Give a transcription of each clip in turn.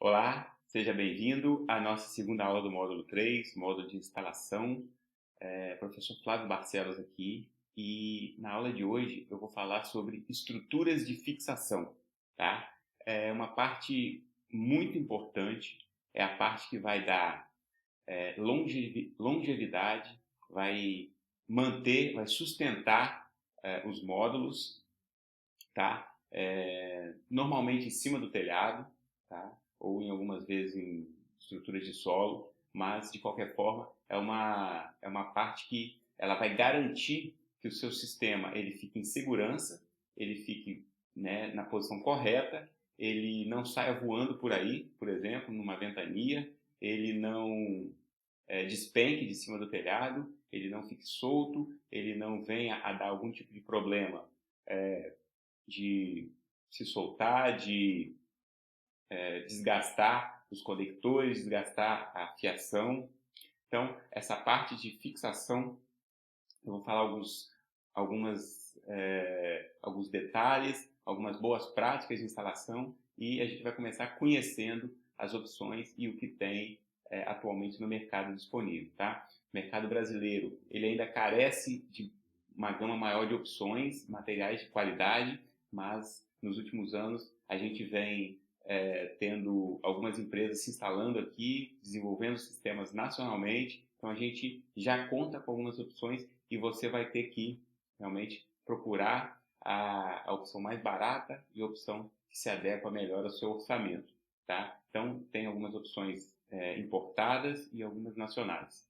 Olá, seja bem-vindo à nossa segunda aula do módulo 3, módulo de instalação. Professor Flávio Barcelos aqui, e na aula de hoje eu vou falar sobre estruturas de fixação, tá? É uma parte muito importante, é a parte que vai dar longevidade, vai manter, vai sustentar os módulos, tá? Normalmente em cima do telhado, tá? Ou em algumas vezes em estruturas de solo, mas de qualquer forma é uma parte que ela vai garantir que o seu sistema ele fique em segurança, ele fique, né, na posição correta, ele não saia voando por aí, por exemplo, numa ventania, ele não despenque de cima do telhado, ele não fique solto, ele não venha a dar algum tipo de problema de se soltar, de desgastar os conectores, desgastar a fiação. Então, essa parte de fixação, eu vou falar alguns detalhes, algumas boas práticas de instalação e a gente vai começar conhecendo as opções e o que tem atualmente no mercado disponível, tá? O mercado brasileiro, ele ainda carece de uma gama maior de opções, materiais de qualidade, mas nos últimos anos a gente vem tendo algumas empresas se instalando aqui, desenvolvendo sistemas nacionalmente, então a gente já conta com algumas opções e você vai ter que realmente procurar a opção mais barata e a opção que se adequa melhor ao seu orçamento, tá? Então, tem algumas opções importadas e algumas nacionais.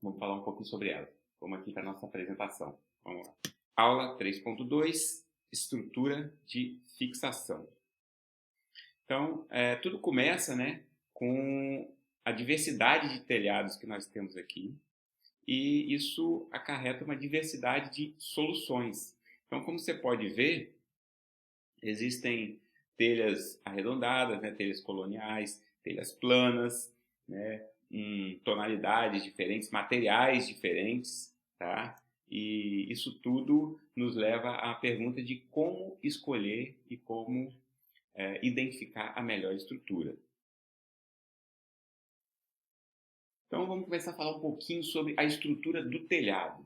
Vamos falar um pouquinho sobre elas. Vamos aqui para a nossa apresentação. Vamos lá. Aula 3.2, estrutura de fixação. Então, tudo começa, né, com a diversidade de telhados que nós temos aqui, e isso acarreta uma diversidade de soluções. Então, como você pode ver, existem telhas arredondadas, né, telhas coloniais, telhas planas, né, em tonalidades diferentes, materiais diferentes, tá? E isso tudo nos leva à pergunta de como escolher e como identificar a melhor estrutura. Então vamos começar a falar um pouquinho sobre a estrutura do telhado,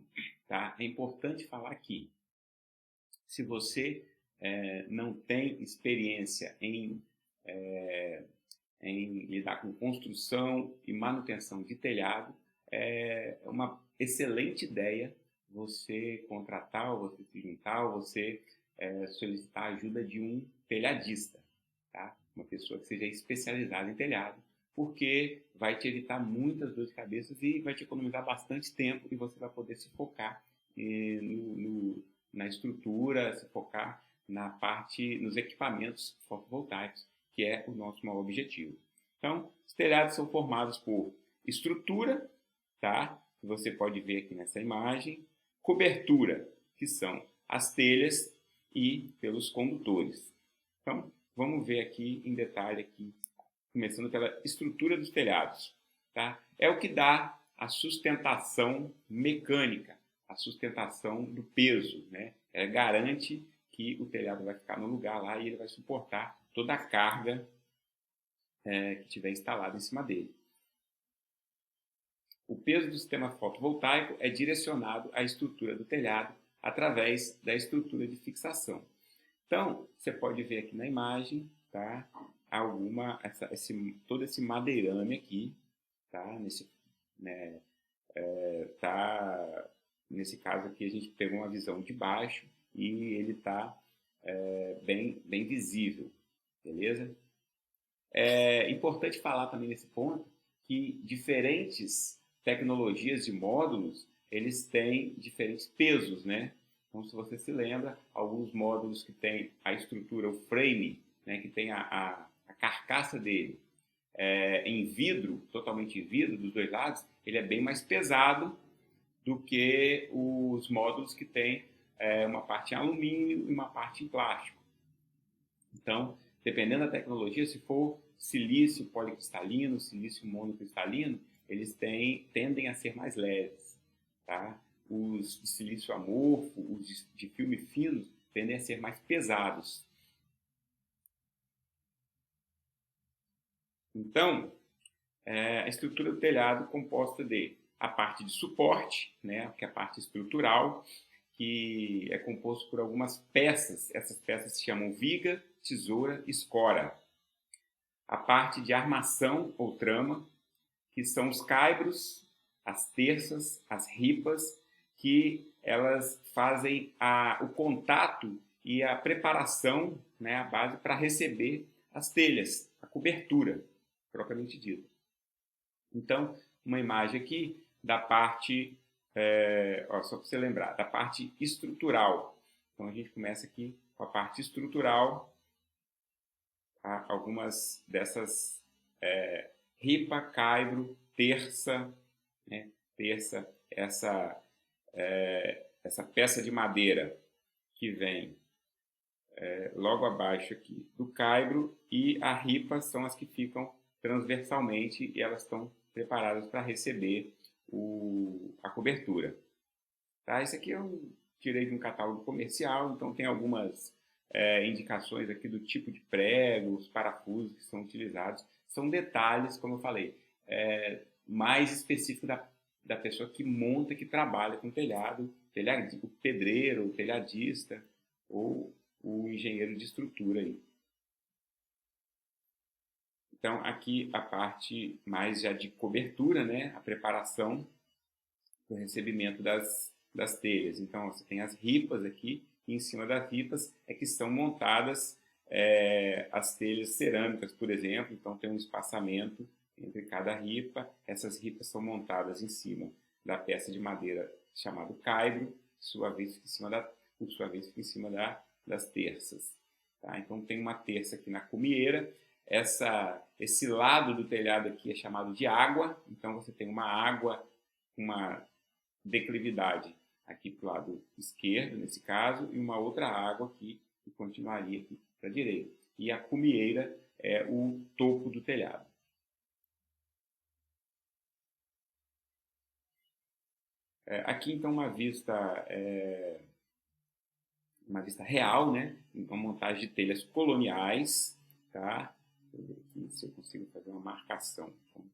tá? É importante falar aqui, se você não tem experiência em lidar com construção e manutenção de telhado, é uma excelente ideia você contratar, ou você se juntar, ou você solicitar a ajuda de um telhadista, tá? Uma pessoa que seja especializada em telhado, porque vai te evitar muitas dores de cabeça e vai te economizar bastante tempo e você vai poder se focar na estrutura, se focar na parte, nos equipamentos fotovoltaicos, que é o nosso maior objetivo. Então, os telhados são formados por estrutura, tá? Que você pode ver aqui nessa imagem, cobertura, que são as telhas, e pelos condutores. Então, vamos ver aqui em detalhe aqui, começando pela estrutura dos telhados, tá? É o que dá a sustentação mecânica, a sustentação do peso, né? Garante que o telhado vai ficar no lugar lá e ele vai suportar toda a carga que tiver instalada em cima dele. O peso do sistema fotovoltaico é direcionado à estrutura do telhado através da estrutura de fixação. Então, você pode ver aqui na imagem, tá? Todo esse madeirame aqui, tá? Nesse caso aqui a gente pegou uma visão de baixo e ele está bem visível, beleza? É importante falar também nesse ponto que diferentes tecnologias de módulos, eles têm diferentes pesos, né? Então, se você se lembra, alguns módulos que têm a estrutura, o frame, né, que tem a carcaça dele em vidro, totalmente em vidro, dos dois lados, ele é bem mais pesado do que os módulos que têm uma parte em alumínio e uma parte em plástico. Então, dependendo da tecnologia, se for silício policristalino, silício monocristalino, eles tendem a ser mais leves, tá? Os de silício amorfo, os de filme fino, tendem a ser mais pesados. Então, a estrutura do telhado composta de a parte de suporte, né, que é a parte estrutural, que é composto por algumas peças. Essas peças se chamam viga, tesoura e escora. A parte de armação ou trama, que são os caibros, as terças, as ripas, que elas fazem o contato e a preparação, né, a base para receber as telhas, a cobertura, propriamente dita. Então, uma imagem aqui da parte, só para você lembrar, da parte estrutural. Então, a gente começa aqui com a parte estrutural, tá? Algumas dessas ripa, caibro, terça, né? Terça, essa peça de madeira que vem logo abaixo aqui do caibro, e a ripa são as que ficam transversalmente e elas estão preparadas para receber a cobertura. Tá? Isso aqui eu tirei de um catálogo comercial, então tem algumas indicações aqui do tipo de prego, os parafusos que são utilizados. São detalhes, como eu falei, mais específicos da pessoa que monta, que trabalha com telhado, o pedreiro, o telhadista ou o engenheiro de estrutura aí. Então, aqui a parte mais já de cobertura, né? A preparação do recebimento das telhas. Então, você tem as ripas aqui, e em cima das ripas é que são montadas as telhas cerâmicas, por exemplo. Então, tem um espaçamento entre cada ripa. Essas ripas são montadas em cima da peça de madeira chamada caibro, por sua vez fica em cima das terças. Tá? Então, tem uma terça aqui na cumieira. Esse lado do telhado aqui é chamado de água. Então, você tem uma água, uma declividade aqui para o lado esquerdo, nesse caso, e uma outra água aqui, que continuaria aqui para a direita. E a cumieira é o topo do telhado. Aqui, então, uma vista real, né? Então, montagem de telhas coloniais, tá? Deixa eu ver aqui se eu consigo fazer uma marcação. Então,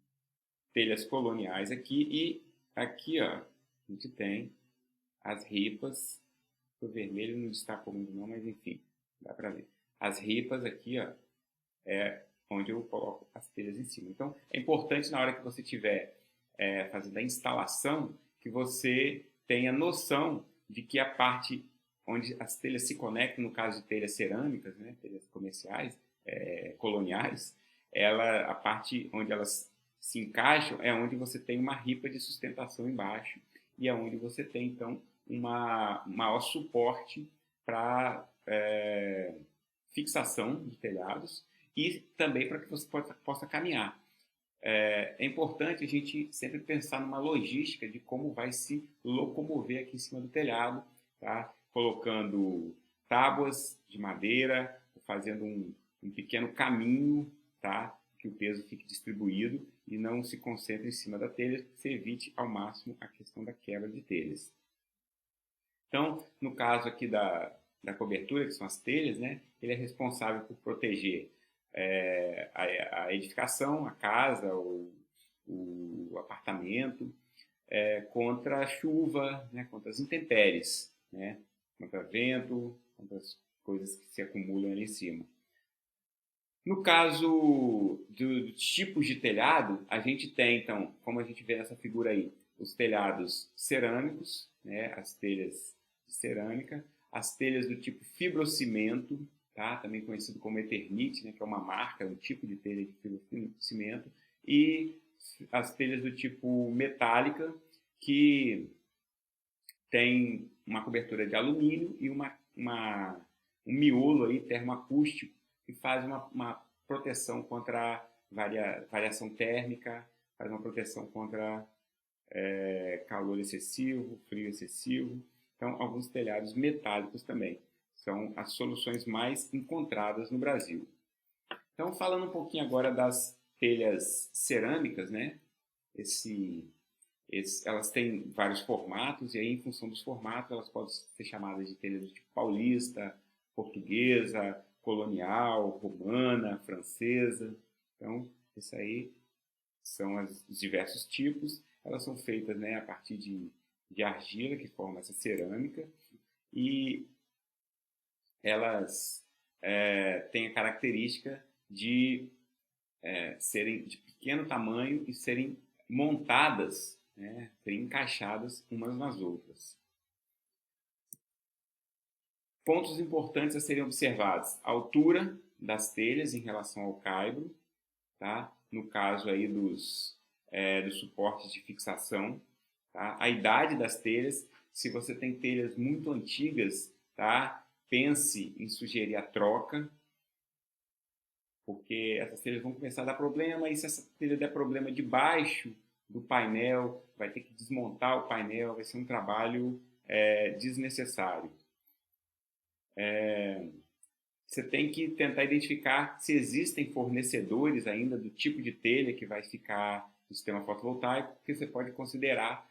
telhas coloniais aqui, e aqui, ó, a gente tem as ripas. O vermelho não destacou muito não, mas enfim, dá para ver. As ripas aqui, ó, é onde eu coloco as telhas em cima. Então, é importante na hora que você estiver fazendo a instalação, que você tenha noção de que a parte onde as telhas se conectam, no caso de telhas cerâmicas, né, telhas comerciais, coloniais, a parte onde elas se encaixam é onde você tem uma ripa de sustentação embaixo, e é onde você tem, então, um maior suporte para fixação de telhados e também para que você possa caminhar. É importante a gente sempre pensar numa logística de como vai se locomover aqui em cima do telhado, tá? Colocando tábuas de madeira, fazendo um pequeno caminho, tá? Que o peso fique distribuído e não se concentre em cima da telha, que se evite ao máximo a questão da quebra de telhas. Então, no caso aqui da cobertura, que são as telhas, né? Ele é responsável por proteger a edificação, a casa, o apartamento, contra a chuva, né? Contra as intempéries, né? Contra vento, contra as coisas que se acumulam ali em cima. No caso dos tipos de telhado, a gente tem, então, como a gente vê nessa figura aí, os telhados cerâmicos, né, as telhas de cerâmica, as telhas do tipo fibrocimento, tá, também conhecido como Eternit, né, que é uma marca, um tipo de telha de fibrocimento, e as telhas do tipo metálica, que tem uma cobertura de alumínio e um miolo aí termoacústico, que faz uma proteção contra variação térmica, faz uma proteção contra calor excessivo, frio excessivo. Então, alguns telhados metálicos também são as soluções mais encontradas no Brasil. Então, falando um pouquinho agora das telhas cerâmicas, né? Elas têm vários formatos, e aí, em função dos formatos, elas podem ser chamadas de telhas do tipo paulista, portuguesa, colonial, romana, francesa. Então, Isso aí são os diversos tipos. Elas são feitas, né, a partir de argila, que forma essa cerâmica, e elas têm a característica de serem de pequeno tamanho e serem montadas, né, serem encaixadas umas nas outras. Pontos importantes a serem observados: a altura das telhas em relação ao caibro, tá? No caso aí dos suportes de fixação, tá? A idade das telhas. Se você tem telhas muito antigas, tá? Pense em sugerir a troca, porque essas telhas vão começar a dar problema, e se essa telha der problema debaixo do painel, vai ter que desmontar o painel, vai ser um trabalho desnecessário. Você tem que tentar identificar se existem fornecedores ainda do tipo de telha que vai ficar no sistema fotovoltaico, porque você pode considerar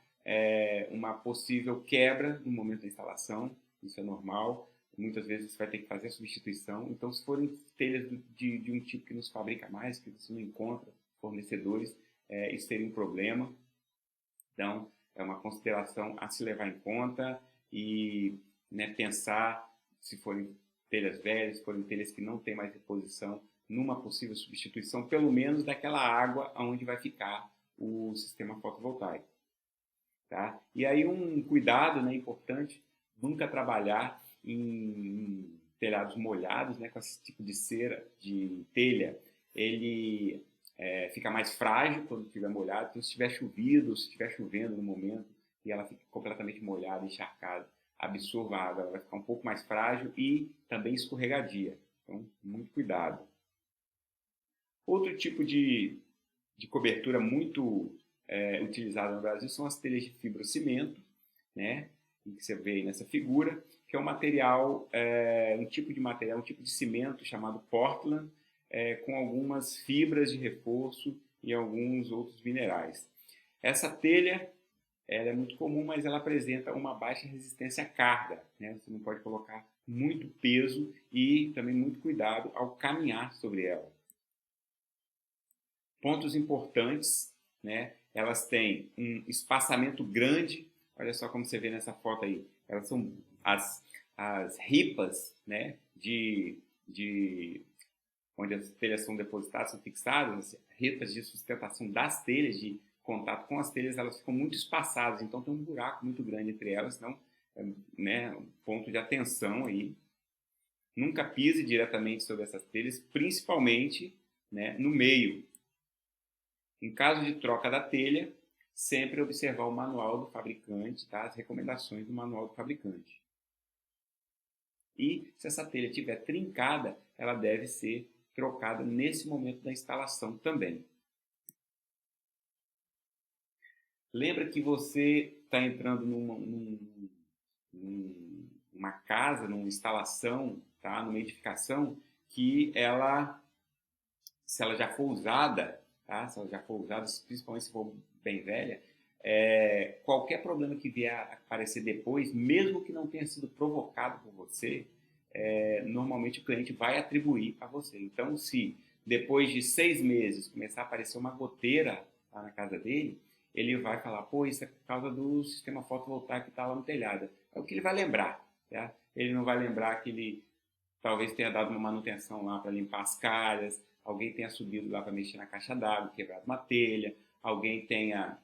uma possível quebra no momento da instalação, isso é normal. Muitas vezes você vai ter que fazer a substituição. Então, se forem telhas de um tipo que não se fabrica mais, que você não encontra fornecedores, isso seria um problema. Então, é uma consideração a se levar em conta e, né, pensar se forem telhas velhas, se forem telhas que não têm mais reposição, numa possível substituição, pelo menos daquela água onde vai ficar o sistema fotovoltaico. Tá? E aí um cuidado, né, importante, nunca trabalhar em telhados molhados, né, com esse tipo de cera, de telha. Ele fica mais frágil quando estiver molhado. Então, se estiver chovido, se estiver chovendo no momento e ela fica completamente molhada, encharcada, absorva a água, ela vai ficar um pouco mais frágil e também escorregadia. Então, muito cuidado. Outro tipo de cobertura muito utilizada no Brasil são as telhas de fibrocimento, né, que você vê aí nessa figura, que é um material, um tipo de material, um tipo de cimento chamado Portland, com algumas fibras de reforço e alguns outros minerais. Essa telha ela é muito comum, mas ela apresenta uma baixa resistência à carga, né? Você não pode colocar muito peso e também muito cuidado ao caminhar sobre ela. Pontos importantes, né? Elas têm um espaçamento grande. Olha só como você vê nessa foto aí. Elas são as ripas, né? Onde as telhas são depositadas, são fixadas, as ripas de sustentação das telhas, de contato com as telhas, elas ficam muito espaçadas. Então tem um buraco muito grande entre elas. Então, né? Um ponto de atenção aí. Nunca pise diretamente sobre essas telhas, principalmente, né, no meio. Em caso de troca da telha, sempre observar o manual do fabricante, tá? As recomendações do manual do fabricante. E se essa telha estiver trincada, ela deve ser trocada nesse momento da instalação também. Lembra que você está entrando numa casa, numa instalação, tá? Numa edificação que ela, se ela já for usada, tá? Se ela já for usada, principalmente se for bem velha, qualquer problema que vier a aparecer depois, mesmo que não tenha sido provocado por você, normalmente o cliente vai atribuir a você. Então, se depois de 6 meses começar a aparecer uma goteira lá na casa dele, ele vai falar, pô, isso é por causa do sistema fotovoltaico que está lá no telhado. É o que ele vai lembrar, tá? Ele não vai lembrar que ele talvez tenha dado uma manutenção lá para limpar as calhas, alguém tenha subido lá para mexer na caixa d'água, quebrado uma telha, alguém tenha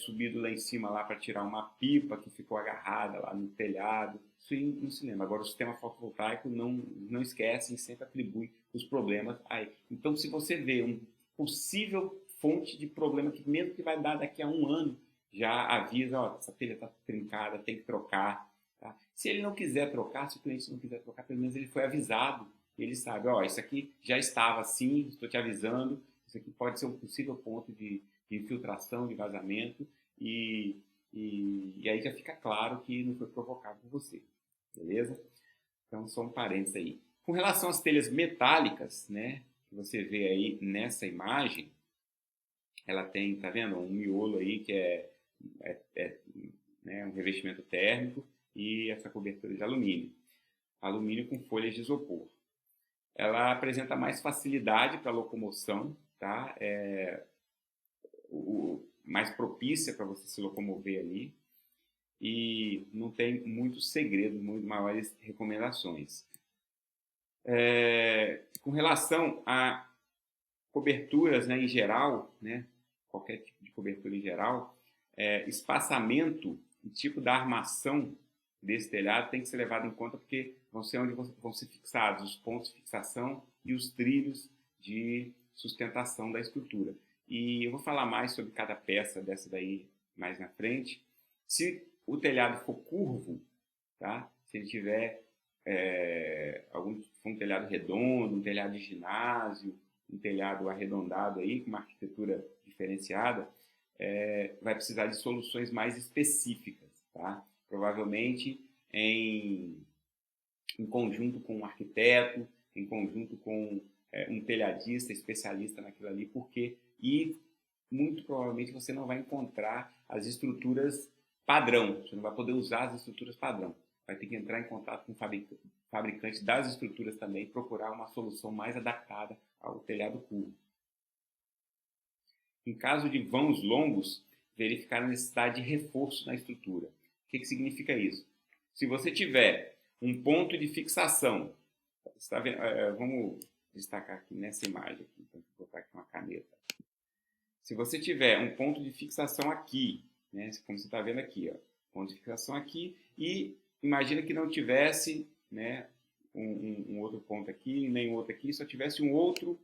subido lá em cima lá para tirar uma pipa que ficou agarrada lá no telhado. Isso não se lembra. Agora, o sistema fotovoltaico não esquece e sempre atribui os problemas aí. Então, se você vê um possível fonte de problema que mesmo que vai dar daqui a 1 ano, já avisa, ó, essa telha está trincada, tem que trocar. Tá? Se ele não quiser trocar, se o cliente não quiser trocar, pelo menos ele foi avisado. Ele sabe, ó, isso aqui já estava assim, estou te avisando, isso aqui pode ser um possível ponto de infiltração, de vazamento, e aí já fica claro que não foi provocado por você, beleza? Então, só um parênteses aí. Com relação às telhas metálicas, né, que você vê aí nessa imagem, ela tem, tá vendo, um miolo aí que né, um revestimento térmico e essa cobertura de alumínio. Alumínio com folhas de isopor. Ela apresenta mais facilidade para locomoção, tá? Mais propícia para você se locomover ali e não tem muitos segredos, muito maiores recomendações. Com relação a coberturas, né, em geral, né, qualquer tipo de cobertura em geral, espaçamento e tipo da armação desse telhado tem que ser levado em conta porque vão ser onde vão ser fixados os pontos de fixação e os trilhos de sustentação da estrutura. E eu vou falar mais sobre cada peça dessa daí mais na frente. Se o telhado for curvo, tá? Se ele tiver um telhado redondo, um telhado de ginásio, um telhado arredondado aí, com uma arquitetura diferenciada, vai precisar de soluções mais específicas, tá? Provavelmente em conjunto com um arquiteto, em conjunto com um telhadista especialista naquilo ali, e muito provavelmente você não vai encontrar as estruturas padrão, você não vai poder usar as estruturas padrão, vai ter que entrar em contato com o fabricante das estruturas também, procurar uma solução mais adaptada ao telhado curvo. Em caso de vãos longos, verificar a necessidade de reforço na estrutura. O que significa isso? Se você tiver um ponto de fixação, tá vendo? Vamos destacar aqui nessa imagem, aqui, então, vou botar aqui uma caneta. Se você tiver um ponto de fixação aqui, né, como você está vendo aqui, ó, ponto de fixação aqui, e imagina que não tivesse, né, um outro ponto aqui, nem outro aqui, só tivesse um outro,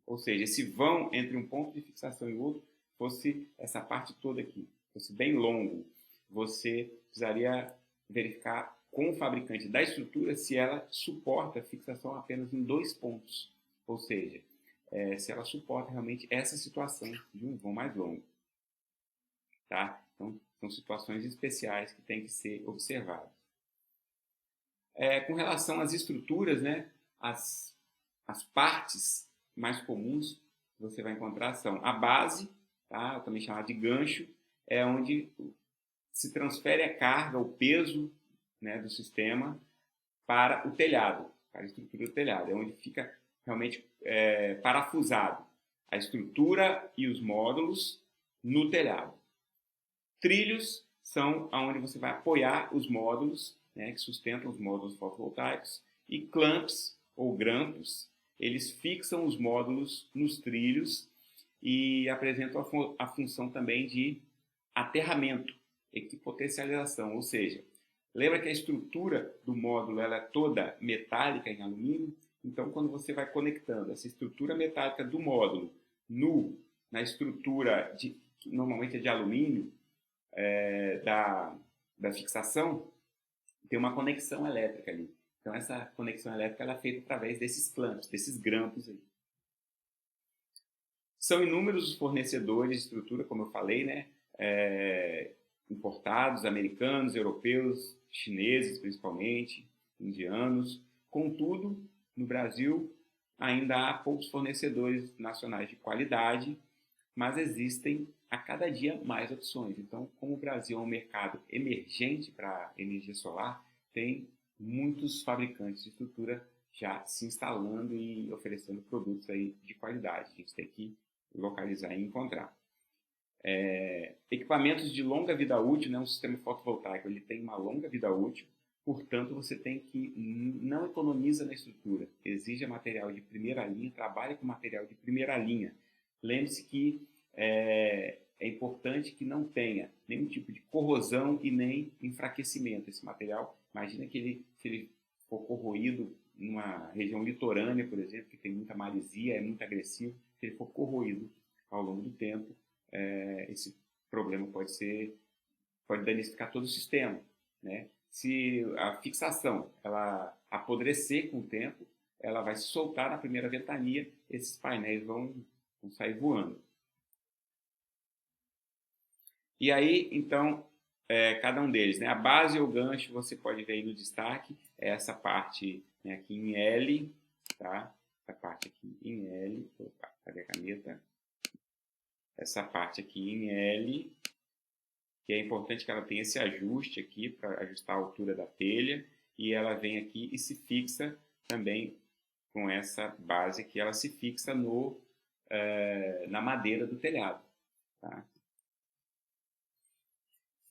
ou seja, esse vão entre um ponto de fixação e outro fosse essa parte toda aqui, fosse bem longo, você precisaria verificar com o fabricante da estrutura se ela suporta a fixação apenas em 2 pontos, ou seja, se ela suporta realmente essa situação de um vão mais longo. Tá? Então, são situações especiais que têm que ser observadas. Com relação às estruturas, né, as partes mais comuns que você vai encontrar são a base, tá? Também chamada de gancho, é onde se transfere a carga, o peso, né, do sistema para o telhado, para a estrutura do telhado. É onde fica realmente parafusado a estrutura e os módulos no telhado. Trilhos são onde você vai apoiar os módulos, né, que sustentam os módulos fotovoltaicos, e clamps ou grampos, eles fixam os módulos nos trilhos e apresentam a função também de aterramento, equipotencialização, ou seja, lembra que a estrutura do módulo ela é toda metálica em alumínio? Então, quando você vai conectando essa estrutura metálica do módulo na estrutura, que normalmente é de alumínio, da fixação, tem uma conexão elétrica ali. Então, essa conexão elétrica ela é feita através desses clamps, desses grampos aí. São inúmeros os fornecedores de estrutura, como eu falei, né? Importados, americanos, europeus, chineses principalmente, indianos. Contudo, no Brasil, ainda há poucos fornecedores nacionais de qualidade, mas existem a cada dia mais opções. Então, como o Brasil é um mercado emergente para energia solar, tem muitos fabricantes de estrutura já se instalando e oferecendo produtos aí de qualidade. A gente tem que localizar e encontrar. Equipamentos de longa vida útil, né? Um sistema fotovoltaico ele tem uma longa vida útil, portanto você tem que não economiza na estrutura, exija material de primeira linha, trabalhe com material de primeira linha. Lembre-se que é importante que não tenha nenhum tipo de corrosão e nem enfraquecimento. Esse material, imagina que se ele for corroído numa região litorânea, por exemplo, que tem muita maresia, é muito agressivo, se ele for corroído ao longo do tempo, esse problema pode danificar todo o sistema, né? Se a fixação ela apodrecer com o tempo, ela vai se soltar na primeira ventania, esses painéis vão sair voando. E aí, então, cada um deles, né? A base ou gancho, você pode ver aí no destaque, é essa parte, né, aqui em L, tá? Essa parte aqui em L, opa, cadê a caneta? Essa parte aqui em L, que é importante que ela tenha esse ajuste aqui para ajustar a altura da telha, e ela vem aqui e se fixa também com essa base que ela se fixa na madeira do telhado. Tá?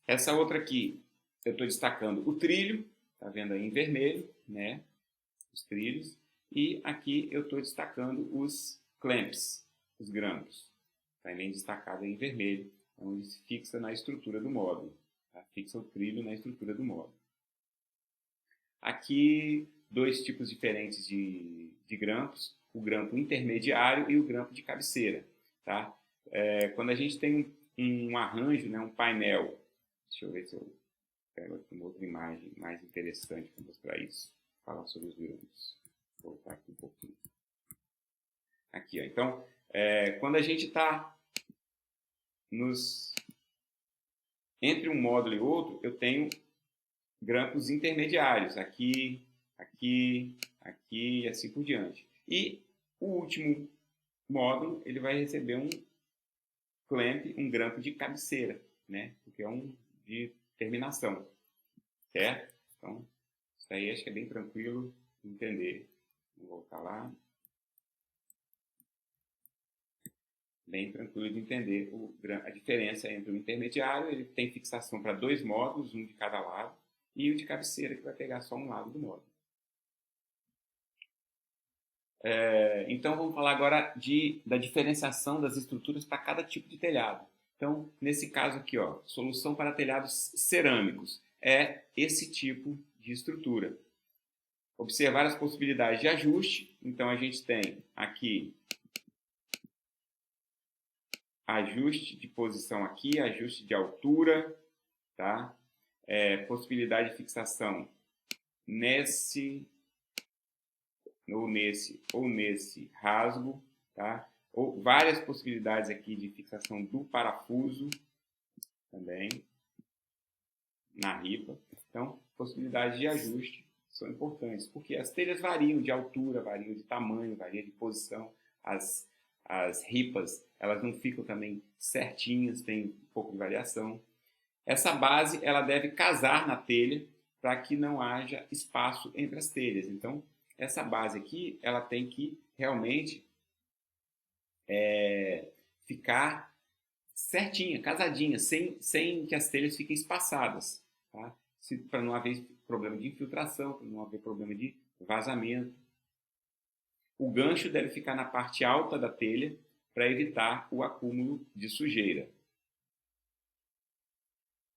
Essa outra aqui, eu estou destacando o trilho, tá vendo aí em vermelho, né? Os trilhos. E aqui eu estou destacando os clamps, os grampos, também destacado aí em vermelho, onde se fixa na estrutura do módulo. Tá? Fixa o trilho na estrutura do módulo. Aqui, dois tipos diferentes de grampos, o grampo intermediário e o grampo de cabeceira. Tá? Quando a gente tem um arranjo, né, um painel, deixa eu ver se eu pego aqui uma outra imagem mais interessante para mostrar isso, falar sobre os grampos. Vou voltar aqui um pouquinho. Aqui, ó. Então, quando a gente está entre um módulo e outro, eu tenho grampos intermediários, aqui, aqui, aqui e assim por diante. E o último módulo, ele vai receber um clamp, um grampo de cabeceira, né? Porque é um de terminação, certo? Então, isso aí acho que é bem tranquilo de entender. Vou voltar lá. Bem tranquilo de entender a diferença entre o intermediário, ele tem fixação para dois módulos, um de cada lado, e o de cabeceira, que vai pegar só um lado do módulo. Então, vamos falar agora da diferenciação das estruturas para cada tipo de telhado. Então, nesse caso aqui, ó, solução para telhados cerâmicos, é esse tipo de estrutura. Observar as possibilidades de ajuste. Então, a gente tem aqui ajuste de posição aqui, ajuste de altura, tá? Possibilidade de fixação nesse rasgo, tá? Ou várias possibilidades aqui de fixação do parafuso também na ripa. Então, possibilidades de ajuste são importantes, porque as telhas variam de altura, variam de tamanho, variam de posição. As ripas, elas não ficam também certinhas, tem um pouco de variação. Essa base, ela deve casar na telha para que não haja espaço entre as telhas. Então, essa base aqui, ela tem que realmente ficar certinha, casadinha, sem que as telhas fiquem espaçadas, tá? Para não haver problema de infiltração, para não haver problema de vazamento. O gancho deve ficar na parte alta da telha para evitar o acúmulo de sujeira.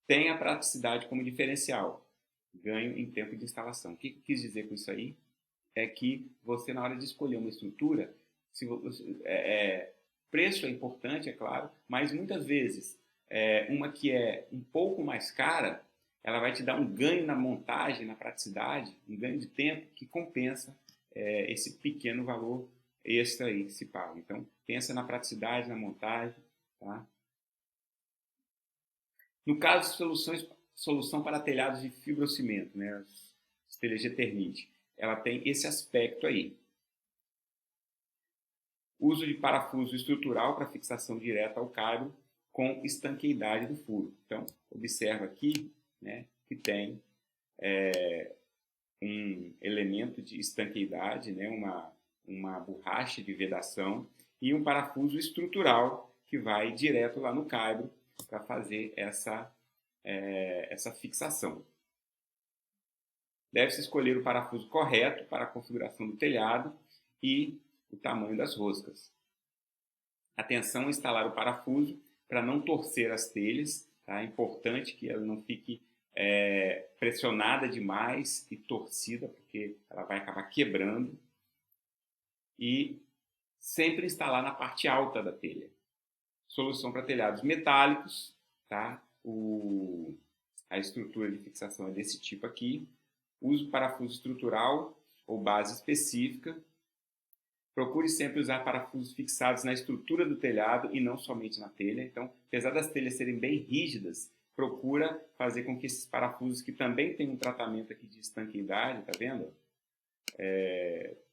Tem a praticidade como diferencial, ganho em tempo de instalação. O que eu quis dizer com isso aí? É que você, na hora de escolher uma estrutura, preço é importante, é claro, mas muitas vezes uma que é um pouco mais cara, ela vai te dar um ganho na montagem, na praticidade, um ganho de tempo que compensa esse pequeno valor extra aí que se paga. Então, pensa na praticidade, na montagem, tá? No caso de solução para telhados de fibrocimento, né, as telhas de Eternit, ela tem esse aspecto aí. Uso de parafuso estrutural para fixação direta ao cabo com estanqueidade do furo. Então, observa aqui, né, que tem um elemento de estanqueidade, né, uma borracha de vedação e um parafuso estrutural que vai direto lá no caibro para fazer essa fixação. Deve-se escolher o parafuso correto para a configuração do telhado e o tamanho das roscas. Atenção a instalar o parafuso para não torcer as telhas. Tá? É importante que ela não fique pressionada demais e torcida, porque ela vai acabar quebrando. E sempre instalar na parte alta da telha. Solução para telhados metálicos, tá? A estrutura de fixação é desse tipo aqui. Use parafuso estrutural ou base específica. Procure sempre usar parafusos fixados na estrutura do telhado e não somente na telha. Então, apesar das telhas serem bem rígidas, procura fazer com que esses parafusos, que também tem um tratamento aqui de estanqueidade, tá vendo?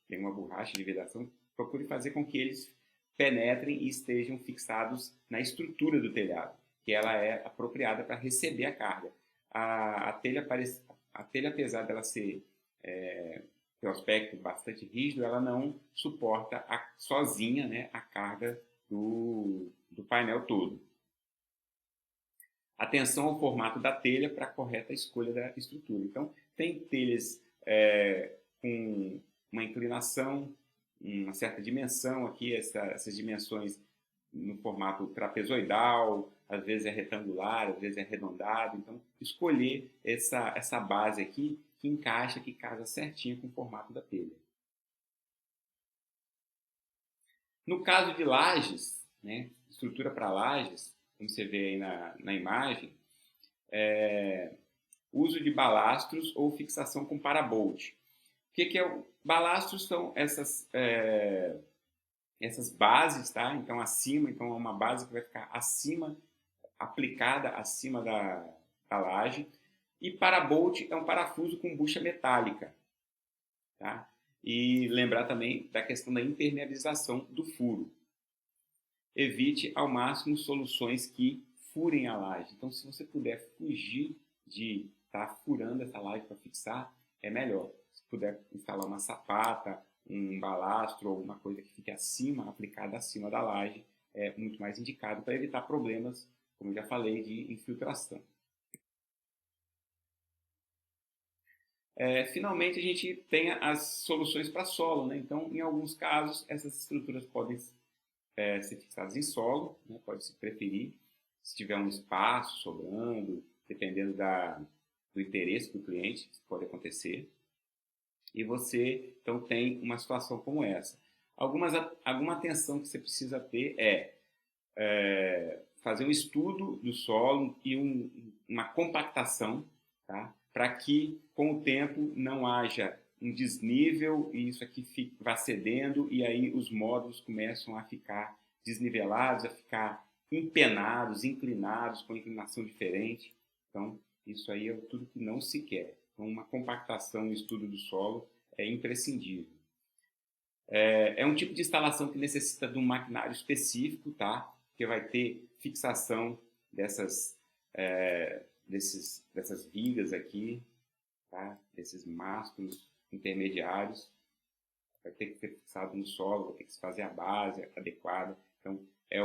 Tem uma borracha de vedação. Procure fazer com que eles penetrem e estejam fixados na estrutura do telhado, que ela é apropriada para receber a carga. A telha, apesar dela ser tem um aspecto bastante rígido, ela não suporta sozinha, né, a carga do painel todo. Atenção ao formato da telha para a correta escolha da estrutura. Então, tem telhas com uma inclinação, uma certa dimensão aqui, essas dimensões no formato trapezoidal, às vezes é retangular, às vezes é arredondado. Então, escolher essa base aqui que encaixa, que casa certinho com o formato da telha. No caso de lajes, né, estrutura para lajes, como você vê aí na imagem, uso de balastros ou fixação com parabolt. O que é o balastros? São essas bases, tá? Então é uma base que vai ficar acima, aplicada acima da laje. E parabolt é um parafuso com bucha metálica, tá? E lembrar também da questão da impermeabilização do furo. Evite ao máximo soluções que furem a laje. Então, se você puder fugir de estar furando essa laje para fixar, é melhor. Se puder instalar uma sapata, um balastro ou alguma coisa que fique acima, aplicada acima da laje, é muito mais indicado para evitar problemas, como eu já falei, de infiltração. Finalmente, a gente tem as soluções para solo, né? Então, em alguns casos, essas estruturas podem ser fixadas em solo, né? Pode se preferir, se tiver um espaço sobrando, dependendo do interesse do cliente, isso pode acontecer. E você, então, tem uma situação como essa. Alguma atenção que você precisa ter fazer um estudo do solo e uma compactação, tá? Para que, com o tempo, não haja um desnível e isso aqui vá cedendo e aí os módulos começam a ficar desnivelados, a ficar empenados, inclinados, com inclinação diferente. Então, isso aí é tudo que não se quer. Então, uma compactação e estudo do solo é imprescindível. É um tipo de instalação que necessita de um maquinário específico, tá? Que vai ter fixação dessas vigas aqui, tá? Desses mastros intermediários, vai ter que ser fixado no solo, vai ter que se fazer a base adequada. Então, é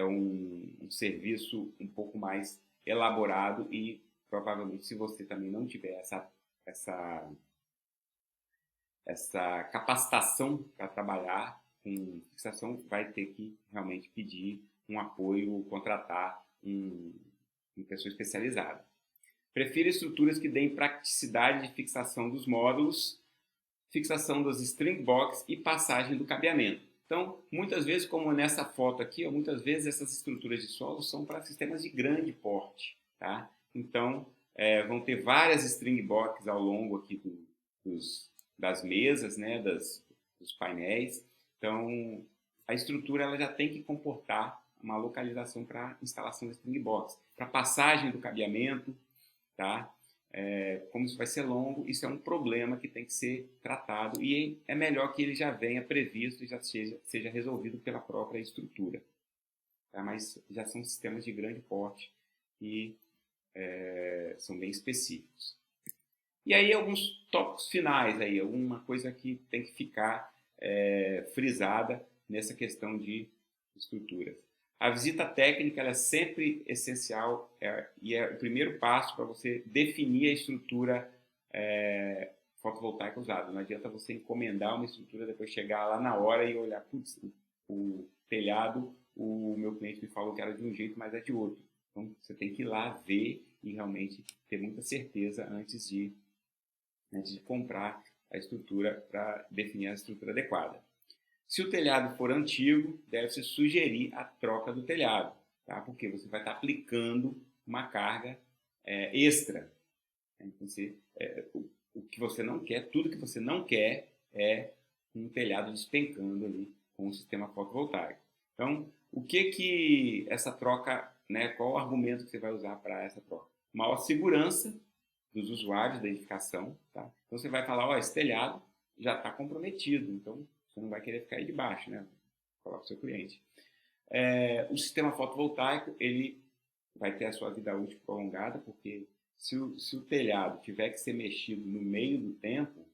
um serviço um pouco mais elaborado e provavelmente, se você também não tiver essa capacitação para trabalhar com fixação, vai ter que realmente pedir um apoio, contratar uma pessoa especializada. Prefira estruturas que deem praticidade de fixação dos módulos, fixação das string box e passagem do cabeamento. Então, muitas vezes, como nessa foto aqui, muitas vezes essas estruturas de solo são para sistemas de grande porte, tá? Então, vão ter várias string box ao longo aqui das mesas, né, dos painéis. Então, a estrutura ela já tem que comportar uma localização para instalação da string box, para passagem do cabeamento, tá? Como isso vai ser longo, isso é um problema que tem que ser tratado e é melhor que ele já venha previsto e já seja resolvido pela própria estrutura. Tá? Mas já são sistemas de grande porte e são bem específicos. E aí alguns tópicos finais, aí, alguma coisa que tem que ficar frisada nessa questão de estruturas. A visita técnica ela é sempre essencial e é o primeiro passo para você definir a estrutura fotovoltaica usada. Não adianta você encomendar uma estrutura, depois chegar lá na hora e olhar, putz, o telhado, o meu cliente me falou que era de um jeito, mas é de outro. Então, você tem que ir lá ver e realmente ter muita certeza antes de comprar a estrutura para definir a estrutura adequada. Se o telhado for antigo, deve-se sugerir a troca do telhado, tá? Porque você vai estar aplicando uma carga extra. Então, o que você não quer, tudo que você não quer é um telhado despencando ali com o sistema fotovoltaico. Então, o que essa troca, né, qual o argumento que você vai usar para essa troca? Maior segurança dos usuários da edificação, tá? Então, você vai falar, esse telhado já está comprometido, então você não vai querer ficar aí debaixo, né? Coloca o seu cliente. O sistema fotovoltaico, ele vai ter a sua vida útil prolongada, porque se o telhado tiver que ser mexido no meio do tempo,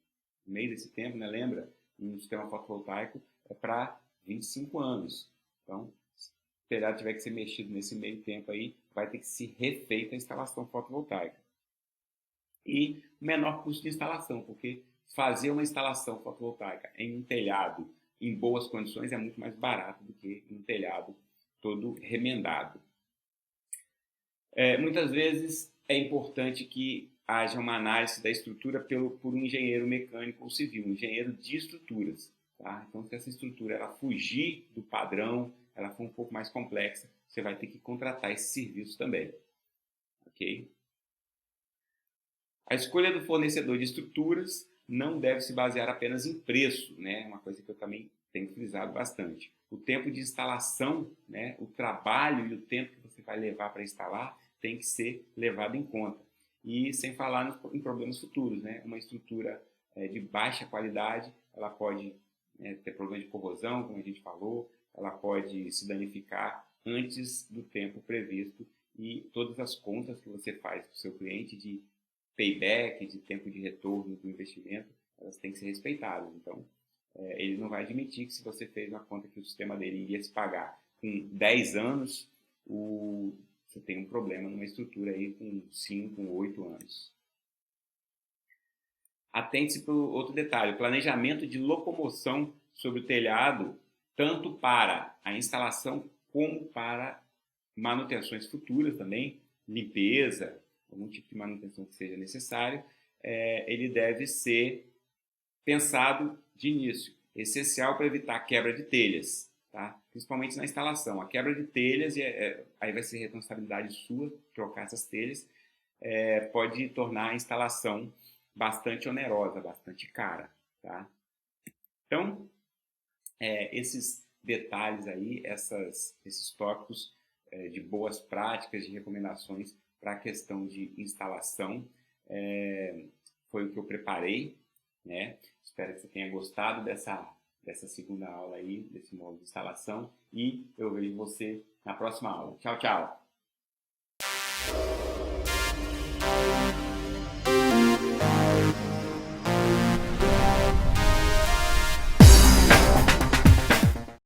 no meio desse tempo, né? Lembra, um sistema fotovoltaico é para 25 anos. Então, se o telhado tiver que ser mexido nesse meio tempo aí, vai ter que ser refeita a instalação fotovoltaica. E menor custo de instalação, porque fazer uma instalação fotovoltaica em um telhado em boas condições é muito mais barato do que um telhado todo remendado. Muitas vezes é importante que haja uma análise da estrutura por um engenheiro mecânico ou civil, um engenheiro de estruturas. Tá? Então, se essa estrutura ela fugir do padrão, ela for um pouco mais complexa, você vai ter que contratar esse serviço também. Ok? A escolha do fornecedor de estruturas não deve se basear apenas em preço, né? Uma coisa que eu também tenho frisado bastante. O tempo de instalação, né? O trabalho e o tempo que você vai levar para instalar tem que ser levado em conta. E sem falar em problemas futuros, né? Uma estrutura de baixa qualidade, ela pode ter problema de corrosão, como a gente falou, ela pode se danificar antes do tempo previsto e todas as contas que você faz para o seu cliente de payback, de tempo de retorno do investimento, elas têm que ser respeitadas. Então, ele não vai admitir que se você fez uma conta que o sistema dele iria se pagar com 10 anos, você tem um problema numa estrutura aí com 5, com 8 anos. Atente-se para outro detalhe, o planejamento de locomoção sobre o telhado, tanto para a instalação como para manutenções futuras também, limpeza, algum tipo de manutenção que seja necessário, ele deve ser pensado de início, essencial para evitar quebra de telhas, tá? Principalmente na instalação. A quebra de telhas, aí vai ser responsabilidade sua trocar essas telhas, pode tornar a instalação bastante onerosa, bastante cara, tá? Então, esses detalhes aí, esses tópicos de boas práticas, de recomendações para a questão de instalação, foi o que eu preparei, né? Espero que você tenha gostado dessa segunda aula aí, desse modo de instalação, e eu vejo você na próxima aula. Tchau, tchau!